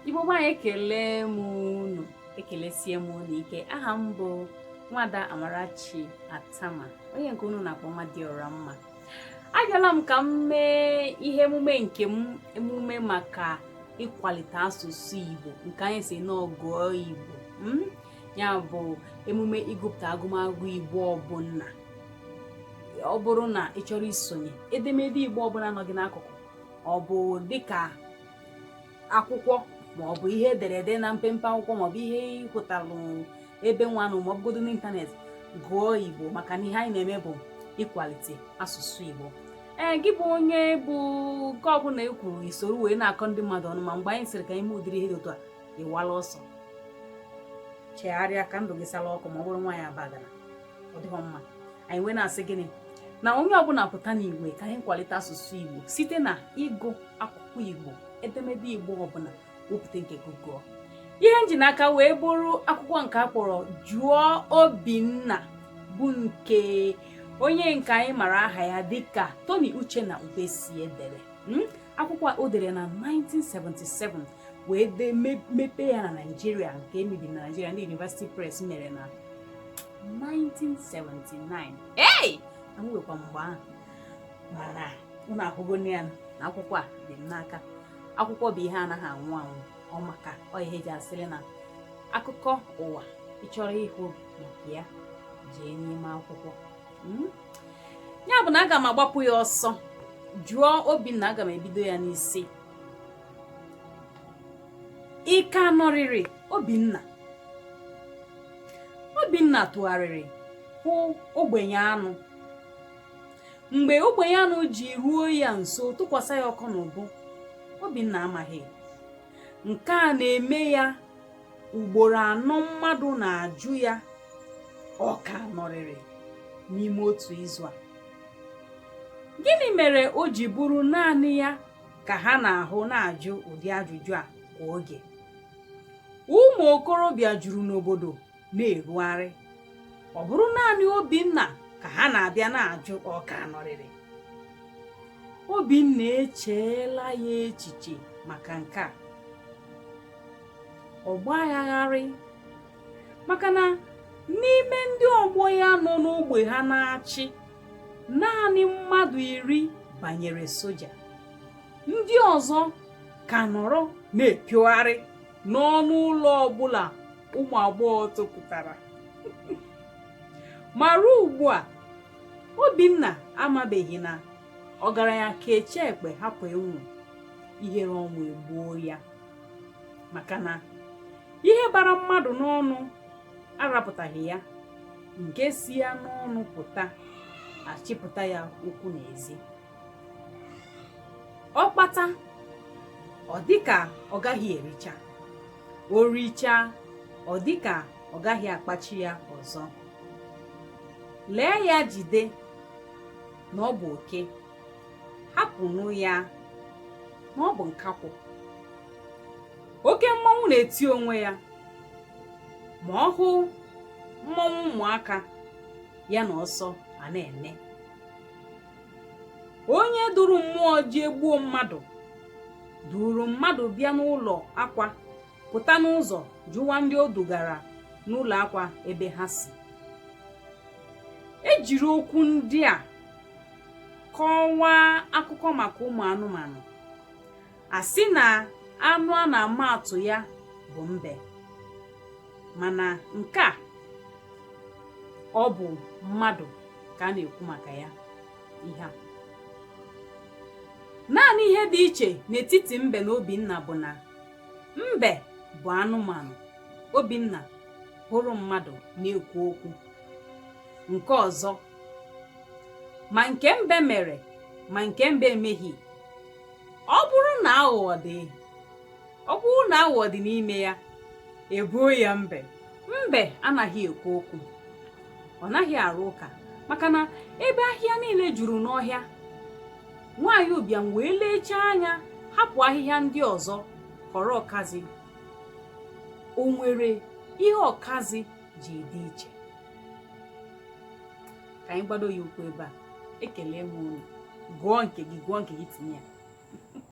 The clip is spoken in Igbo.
Igbo gbanyị ekelesie m unu ike. Aha m bụ Nwada Amarachi Atama, onye nke unu na-akpọ Nwadịọra Mma. Abịala m ka m mee ihe emume maka ịkwalite asụsụ Igbo nke anyị si n'ọgụọ Igbo. Ya bụ emume ịgụpụta agụmagụ Igbo ọbụla. Ọ bụrụ na ị chọrọ isonye, edemede Igbo ọbụla nọ gị n'akụkụ, ọ bụ dịka akwụkwọ maọbụ ihe ederede na mpempe akwụkwọ maọbụ ihe ịhụtalụ ebe nwanụ maọbụgodo n'ịntanetị, gụọ Igbo maka na ihe anyị na-eme bụ ịkwalite asụsụ Igbo. Gị bụ onye bụ nke ọbụla ekwuru isoro wee na-akọ ndị mmadụ ọnụ, ma mgbe anyị sịrị ka anyị mee ụdịrị ihe dị otu a, ịwala ọsọ chegharịa ka ndụ gị sala ọkụ ma ọ bụrụ nwaanyị abagana, ọ dịghọ mma. Anyị wee na-asị gịnị na onye ọbụla pụta n'igwe ka anyị kwalite asụsụ Igbo site na ịgụ akwụkwọ Igbo, edemede Igbo ọbụla wepụta nke gụgụọ. Ihe nji n'aka wee bụrụ akwụkwọ nke a kpọrọ Jụọ Obinna, bụ nke onye nke anyị mara aha ya dịka Tony Uchenna Ubesie dere. Akwụkwọ o dere na 1977 wee mepee ya na Nigeria, nke emebiri na Nigeria ndị University Press mere na 1979. Amụwekwa mgbe ahụ, mana ụnụ ahụgo ya na akwụkwọ a dị m n'aka. Akwụkwọ bụ ihe anaghị anwụ anwụ, ọ maka ọ ihe eji asịrị na akụkọ ụwa ị chọrọ ịhụ maka ya, jee n'ime akwụkwọ. Ya bụ na aga m agbapụ ya ọsọ. Jụọ Obinna, aga m ebido ya n'isi. Ike anọrịrị Obinna tụgharịrị hụ ogbenye anụ. Mgbe ogbenye anụ ji ruo ya nso tụkwasị ya ọkụ n'ụbụ, Obinna amaghị. Nke a na-eme ya ugboro 4 mmadụ na-ajụ ya, ọ ka nọrịrị n'ime otu izu a. Gịnị mere o ji bụrụ naanị ya ka ha na-ahụ na-ajụ ụdị ajụjụ a kwa oge? Ụmụ okorobịa juru n'obodo na-erugharị. Ọ bụrụ naanị Obinna ka ha na-abịa na-ajụ ọ ka nọrịrị. Obinna echeela ya echiche maka nke a. Ọ gbagharị maka na n'ime ndị ọgbọ ya nọ n'ogbe ha na-achị, naanị mmadụ 10 banyere soja. Ndị ọzọ ka nọrọ na-epiogharị n'ọnụ ụlọ ọbụla ụmụ agbọghọ topụtara. Ma ruo ugbu a, Obinna amabeghị na ọgaranya Kechi Ekpe hapụ enwu ihere ọnwụ egbuo ya, maka na ihe bara mmadụ n'ọnụ arapụtaghị ya, nke si ya n'ọnụ pụta achịpụta ya okwu n'ezi. Ọ kpata, ọ dịka ọ gaghị ericha, o richaa, ọ dịka ọ gaghị akpachi ya ọzọ. Lee ya jide na ọ bụ oke, hapụnụ ya na ọ bụ nkakwụ. Oke mmọnwụ na-eti onwe ya, ma ọ hụ mmọnwụ ụmụaka ya na ọsọ a na-eme. Onye duru mmụọ ji egbuo mmadụ duru mmadụ bịa n'ụlọ akwa, pụta n'ụzọ jụwa ndị o dugara n'ụlọ akwa ebe ha si. Ejiri okwu ndị a kọwaa akụkọ maka ụmụ anụmanụ. Asị na anụ a na-ama atụ ya bụ mbe, mana nke a ọ bụ mmadụ ka a na-ekwu maka ya. Ihe a naanị ihe dị iche n'etiti mbe na Obinna bụ na mbe bụ anụmanụ, Obinna hụrụ mmadụ na-ekwu okwu. Nke ọzọ, ma nke mbe mere ma nke mbe emeghị, ọ bụrụ na aghụghọ dị n'ime ya, ebuo ya mbe. Mbe anaghị ekwu okwu, ọ naghị arụ ụka, maka na ebe ahịhịa niile juru n'ọhịa, nwaanyị ụbịam wee lechaa anya hapụ ahịhịa ndị ọzọ họrọ ọkazi. O nwere ihe ọkazi ji dị iche? Ka anyị gbado ya ukwu ebe a. Ekele m unu. Gụọ nke gị tinye ya.